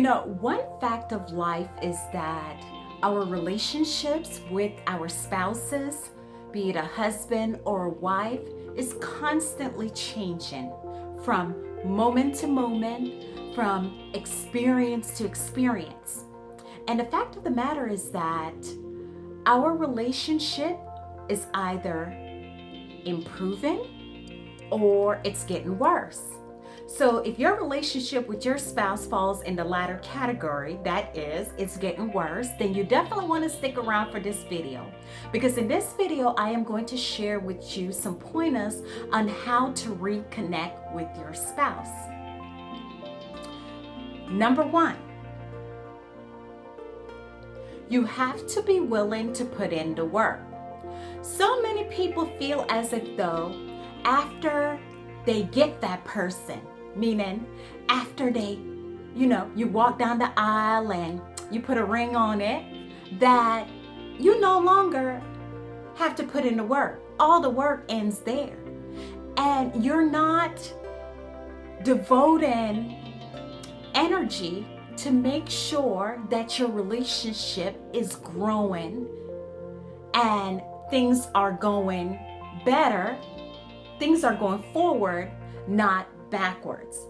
One fact of life is that our relationships with our spouses, be it a husband or a wife, is constantly changing from moment to moment, from experience to experience. And the fact of the matter is that our relationship is either improving or it's getting worse. So if your relationship with your spouse falls in the latter category, that is, it's getting worse, then you definitely want to stick around for this video. Because in this video, I am going to share with you some pointers on how to reconnect with your spouse. Number one, you have to be willing to put in the work. So many people feel as if though after they get that person, meaning after they, you walk down the aisle and you put a ring on it, that you no longer have to put in the work. All the work ends there. And you're not devoting energy to make sure that your relationship is growing and things are going better, things are going forward, not backwards.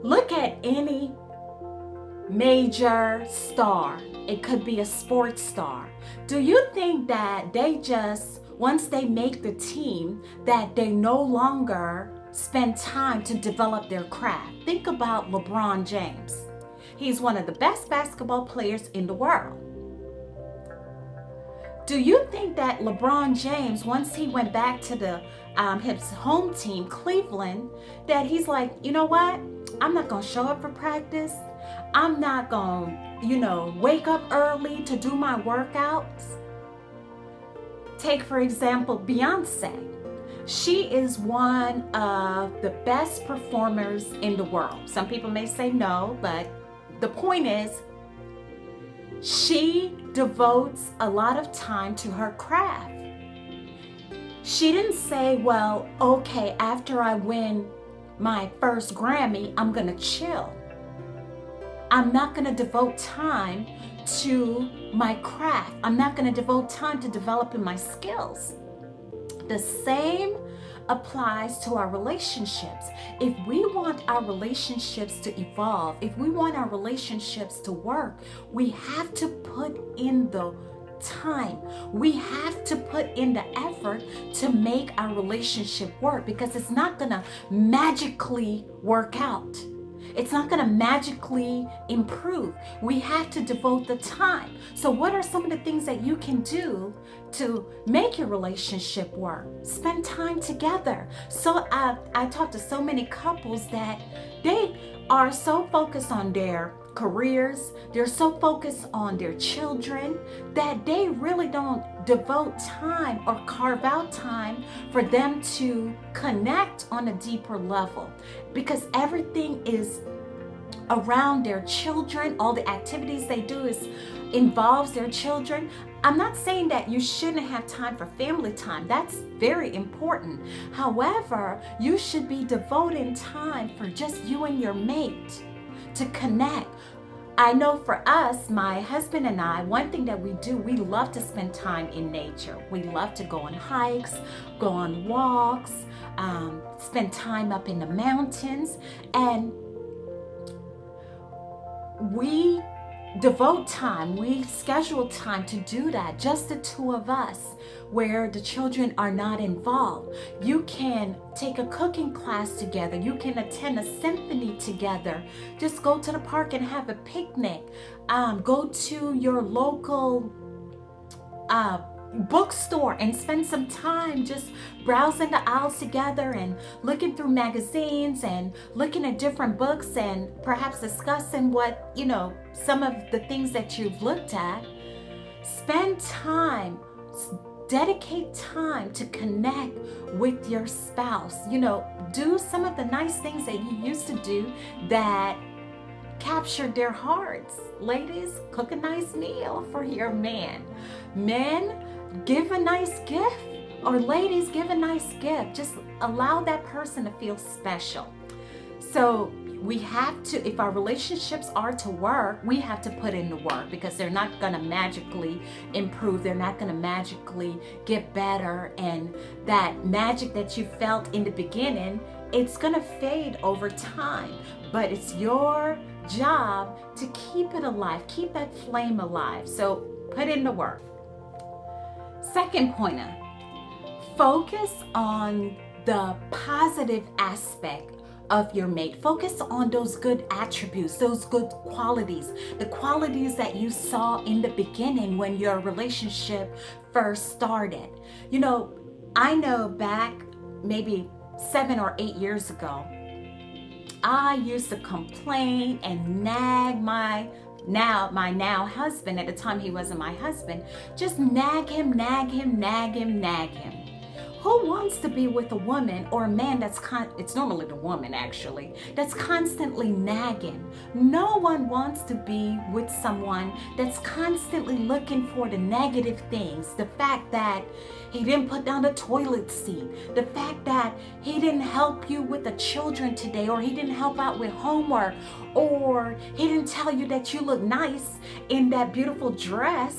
Look at any major star. It could be a sports star. Do you think that they just, once they make the team, that they no longer spend time to develop their craft? Think about LeBron James. He's one of the best basketball players in the world. Do you think that LeBron James, once he went back to his home team, Cleveland, that he's like, you know what? I'm not going to show up for practice. I'm not going to, wake up early to do my workouts. Take, for example, Beyonce. She is one of the best performers in the world. Some people may say no, but the point is, she devotes a lot of time to her craft. She didn't say, well, okay, after I win my first Grammy, I'm going to chill. I'm not going to devote time to my craft. I'm not going to devote time to developing my skills. The same applies to our relationships. If we want our relationships to evolve, if we want our relationships to work, we have to put in the time. We have to put in the effort to make our relationship work, because it's not going to magically work out. It's not going to magically improve. We have to devote the time. So what are some of the things that you can do to make your relationship work? Spend time together. So I talk to so many couples that they are so focused on their careers, they're so focused on their children, that they really don't devote time or carve out time for them to connect on a deeper level, because everything is around their children. All the activities they do involves their children. I'm not saying that you shouldn't have time for family time. That's very important. However, you should be devoting time for just you and your mate to connect. I know for us, my husband and I, one thing that we do, we love to spend time in nature. We love to go on hikes, go on walks, spend time up in the mountains, and we devote time, we schedule time to do that, just the two of us, where the children are not involved. You can take a cooking class together. You can attend a symphony together. Just go to the park and have a picnic. Go to your local bookstore and spend some time just browsing the aisles together and looking through magazines and looking at different books and perhaps discussing what, some of the things that you've looked at. Spend time, dedicate time to connect with your spouse. Do some of the nice things that you used to do that captured their hearts. Ladies, cook a nice meal for your man. Men, give a nice gift. Or ladies, give a nice gift. Just allow that person to feel special. So we have to, if our relationships are to work, we have to put in the work, because they're not going to magically improve. They're not going to magically get better. And that magic that you felt in the beginning, it's going to fade over time. But it's your job to keep it alive, keep that flame alive. So put in the work. Second pointer, focus on the positive aspect of your mate. Focus on those good attributes, those good qualities, the qualities that you saw in the beginning when your relationship first started. You know, I know back maybe 7 or 8 years ago, I used to complain and nag my now husband. At the time he wasn't my husband. Just nag him. Who wants to be with a woman or a man it's normally the woman actually, that's constantly nagging? No one wants to be with someone that's constantly looking for the negative things. The fact that he didn't put down the toilet seat, the fact that he didn't help you with the children today, or he didn't help out with homework, or he didn't tell you that you look nice in that beautiful dress,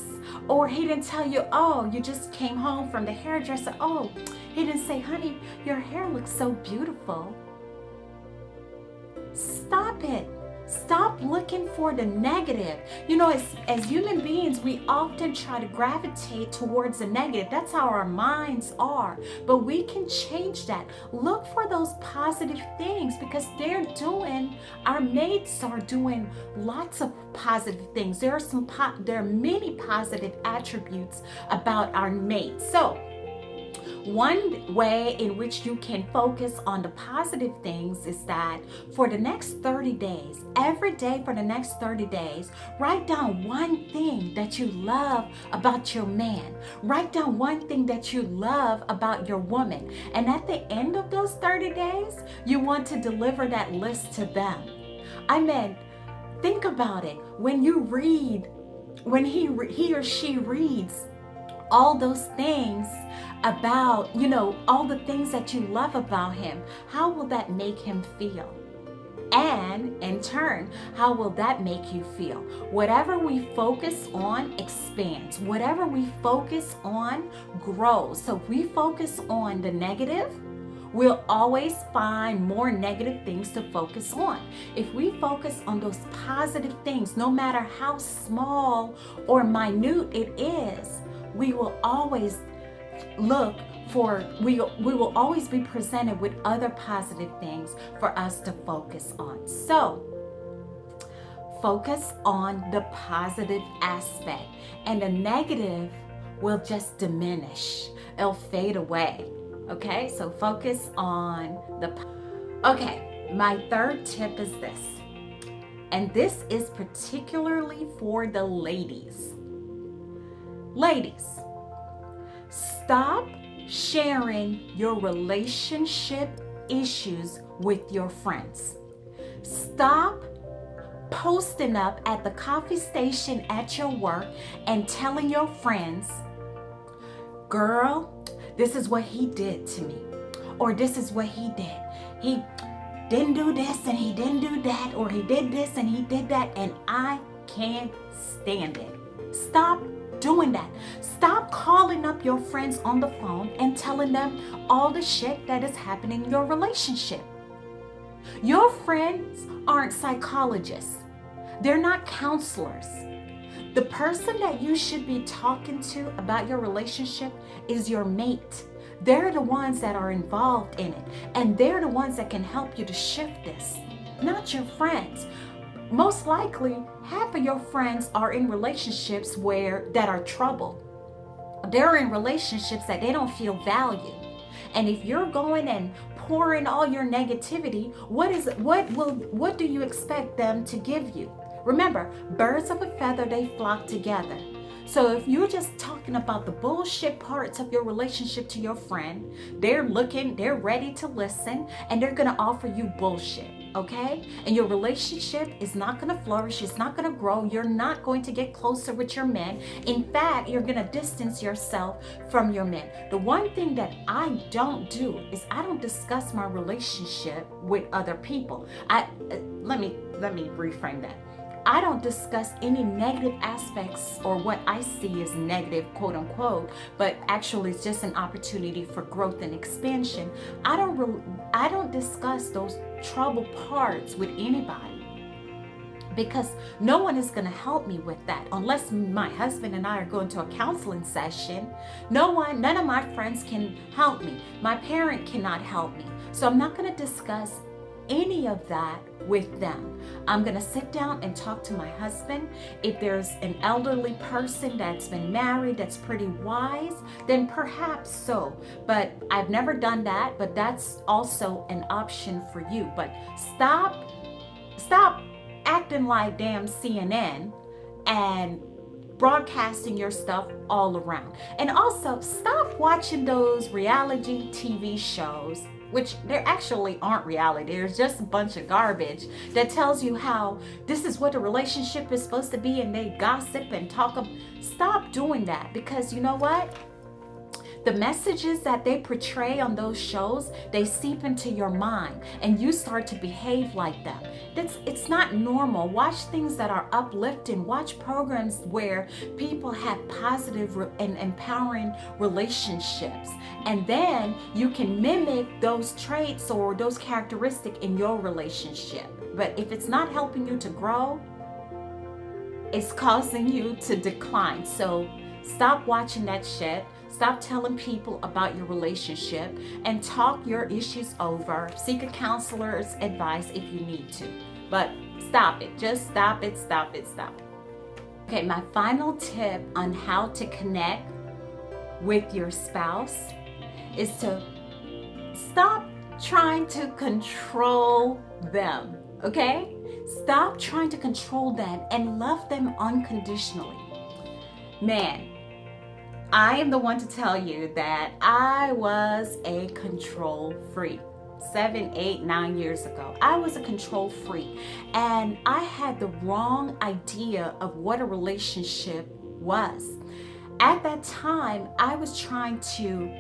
or he didn't tell you, oh, you just came home from the hairdresser. Oh, he didn't say, honey, your hair looks so beautiful. Stop it. Stop looking for the negative. You know, as human beings, we often try to gravitate towards the negative. That's how our minds are. But we can change that. Look for those positive things, because our mates are doing lots of positive things. There are many positive attributes about our mates. So one way in which you can focus on the positive things is that for the next 30 days, every day for the next 30 days, write down one thing that you love about your man. Write down one thing that you love about your woman. And at the end of those 30 days, you want to deliver that list to them. I mean, think about it. When you read, when he or she reads all those things about, all the things that you love about him, how will that make him feel? And in turn, how will that make you feel? Whatever we focus on expands. Whatever we focus on grows. So if we focus on the negative, we'll always find more negative things to focus on. If we focus on those positive things, no matter how small or minute it is, we will always we will always be presented with other positive things for us to focus on. So focus on the positive aspect, and the negative will just diminish. It'll fade away. Okay, so focus on Okay, my third tip is this, and this is particularly for the ladies. Ladies, stop sharing your relationship issues with your friends. Stop posting up at the coffee station at your work and telling your friends, girl, this is what he did to me, or this is what he did. He didn't do this and he didn't do that, or he did this and he did that, and I can't stand it. Stop doing that. Stop calling up your friends on the phone and telling them all the shit that is happening in your relationship. Your friends aren't psychologists. They're not counselors. The person that you should be talking to about your relationship is your mate. They're the ones that are involved in it, and they're the ones that can help you to shift this, not your friends. Most likely, half of your friends are in relationships that are troubled. They're in relationships that they don't feel valued. And if you're going and pouring all your negativity, what do you expect them to give you? Remember, birds of a feather, they flock together. So if you're just talking about the bullshit parts of your relationship to your friend, they're ready to listen, and they're going to offer you bullshit. okay? And your relationship is not going to flourish. It's not going to grow. You're not going to get closer with your men. In fact, you're going to distance yourself from your men. The one thing that I don't do is I don't discuss my relationship with other people. Let me reframe that. I don't discuss any negative aspects or what I see as negative, quote unquote, but actually it's just an opportunity for growth and expansion. I don't discuss those trouble parts with anybody, because no one is going to help me with that unless my husband and I are going to a counseling session. None of my friends can help me. My parent cannot help me. So I'm not going to discuss any of that with them. I'm going to sit down and talk to my husband. If there's an elderly person that's been married that's pretty wise, then perhaps so. But I've never done that, but that's also an option for you. But stop acting like damn CNN and broadcasting your stuff all around. And also stop watching those reality TV shows, which there actually aren't reality. There's just a bunch of garbage that tells you how this is what a relationship is supposed to be, and they gossip and talk. Stop doing that, because you know what? The messages that they portray on those shows, they seep into your mind and you start to behave like them. It's not normal. Watch things that are uplifting. Watch programs where people have positive and empowering relationships. And then you can mimic those traits or those characteristics in your relationship. But if it's not helping you to grow, it's causing you to decline. So stop watching that shit. Stop telling people about your relationship and talk your issues over. Seek a counselor's advice if you need to. But stop it. Just stop it, stop it, stop it. Okay, my final tip on how to connect with your spouse is to stop trying to control them, okay? Stop trying to control them and love them unconditionally. Man, I am the one to tell you that I was a control freak. 7, 8, 9 years ago, I was a control freak, and I had the wrong idea of what a relationship was. At that time, I was trying to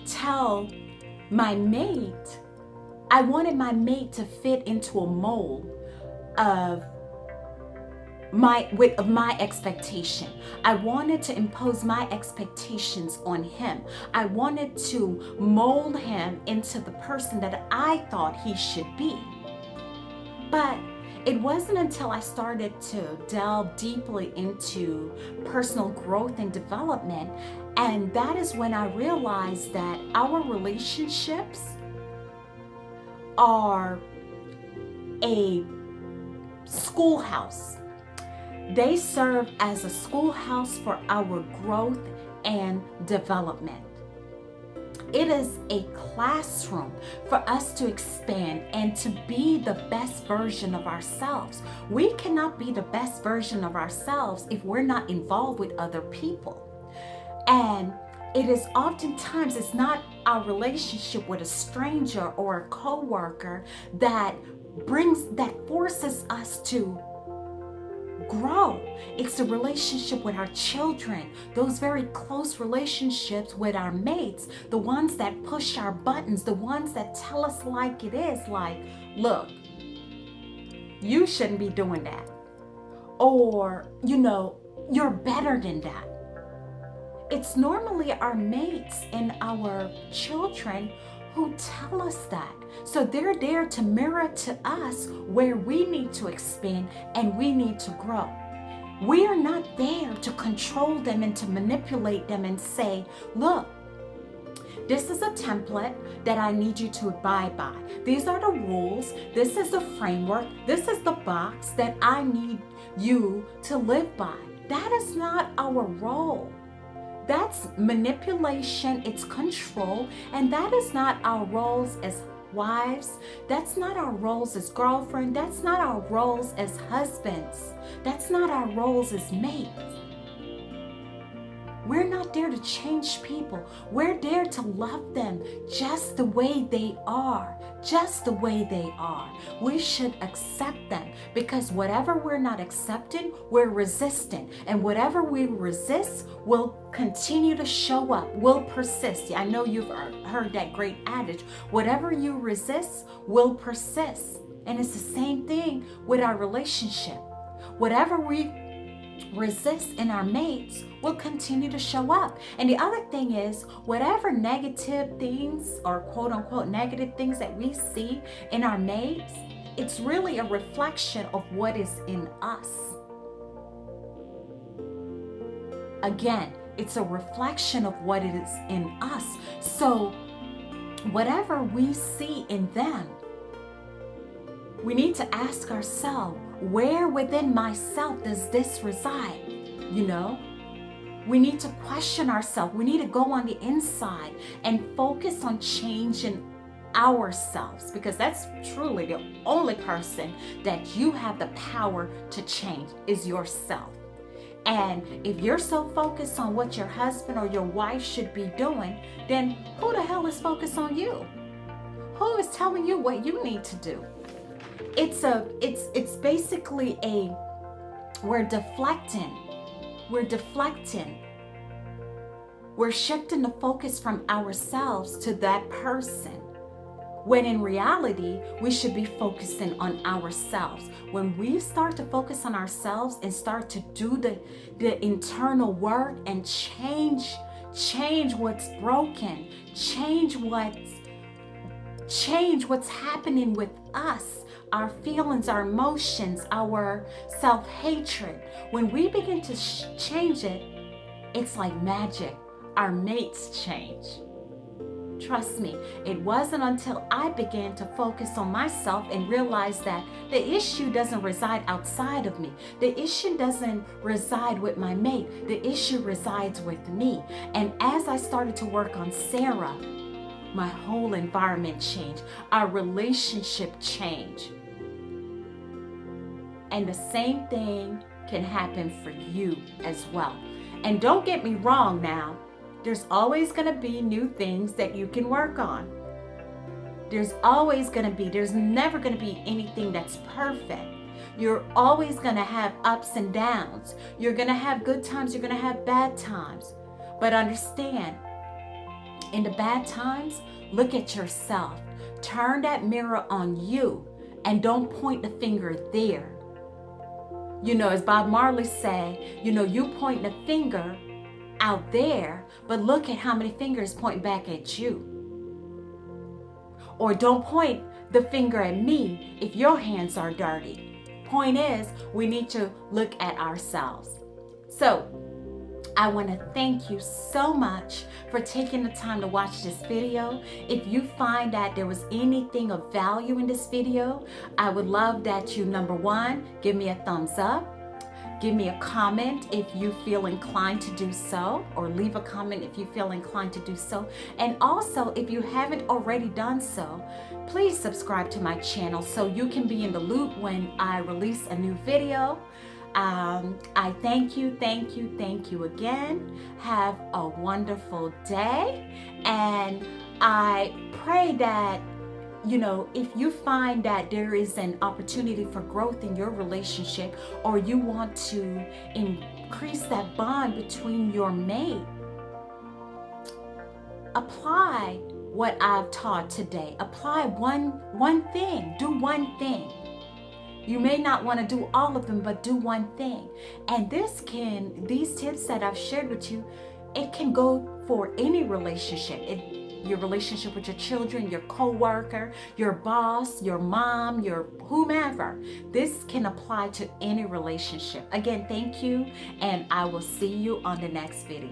tell my mate, I wanted my mate to fit into a mold of my expectation. I wanted to impose my expectations on him. I wanted to mold him into the person that I thought he should be. But it wasn't until I started to delve deeply into personal growth and development, and that is when I realized that our relationships are a schoolhouse. They serve as a schoolhouse for our growth and development. It is a classroom for us to expand and to be the best version of ourselves. We cannot be the best version of ourselves if we're not involved with other people. And it is oftentimes, it's not our relationship with a stranger or a coworker that forces us to grow. It's the relationship with our children, those very close relationships with our mates, the ones that push our buttons, the ones that tell us like it is, like, look, you shouldn't be doing that. Or, you're better than that. It's normally our mates and our children who tell us that. So they're there to mirror to us where we need to expand and we need to grow. We are not there to control them and to manipulate them and say, look, this is a template that I need you to abide by. These are the rules. This is the framework. This is the box that I need you to live by. That is not our role. That's manipulation, it's control, and that is not our roles as wives. That's not our roles as girlfriends. That's not our roles as husbands. That's not our roles as mates. We're not there to change people. We're there to love them just the way they are. Just the way they are. We should accept them, because whatever we're not accepting, we're resistant. And whatever we resist will continue to show up, will persist. I know you've heard that great adage, whatever you resist will persist. And it's the same thing with our relationship. Whatever we resist in our mates will continue to show up. And the other thing is, whatever negative things or quote unquote negative things that we see in our mates, it's really a reflection of what is in us. Again, it's a reflection of what it is in us. So whatever we see in them, we need to ask ourselves, where within myself does this reside? You know, we need to question ourselves. We need to go on the inside and focus on changing ourselves, because that's truly the only person that you have the power to change is yourself. And if you're so focused on what your husband or your wife should be doing, then who the hell is focused on you? Who is telling you what you need to do? It's basically we're deflecting. We're shifting the focus from ourselves to that person, when in reality, we should be focusing on ourselves. When we start to focus on ourselves and start to do the internal work and change what's broken, change what's happening with us, our feelings, our emotions, our self-hatred. When we begin to change it, it's like magic. Our mates change. Trust me, it wasn't until I began to focus on myself and realize that the issue doesn't reside outside of me. The issue doesn't reside with my mate. The issue resides with me. And as I started to work on Sara, my whole environment changed. Our relationship changed. And the same thing can happen for you as well. And don't get me wrong now, there's always going to be new things that you can work on. There's never going to be anything that's perfect. You're always going to have ups and downs. You're going to have good times, you're going to have bad times. But understand, in the bad times, look at yourself. Turn that mirror on you and don't point the finger there. You know, as Bob Marley say, you point the finger out there, but look at how many fingers point back at you. Or don't point the finger at me if your hands are dirty. Point is, we need to look at ourselves. So, I want to thank you so much for taking the time to watch this video. If you find that there was anything of value in this video, I would love that you, number one, give me a thumbs up. Give me a comment if you feel inclined to do so, or leave a comment if you feel inclined to do so. And also, if you haven't already done so, please subscribe to my channel so you can be in the loop when I release a new video. I thank you again. Have a wonderful day. And I pray that, if you find that there is an opportunity for growth in your relationship, or you want to increase that bond between your mate, apply what I've taught today. Apply one thing. Do one thing. You may not want to do all of them, but do one thing. And these tips that I've shared with you, it can go for any relationship. Your relationship with your children, your coworker, your boss, your mom, your whomever. This can apply to any relationship. Again, thank you, and I will see you on the next video.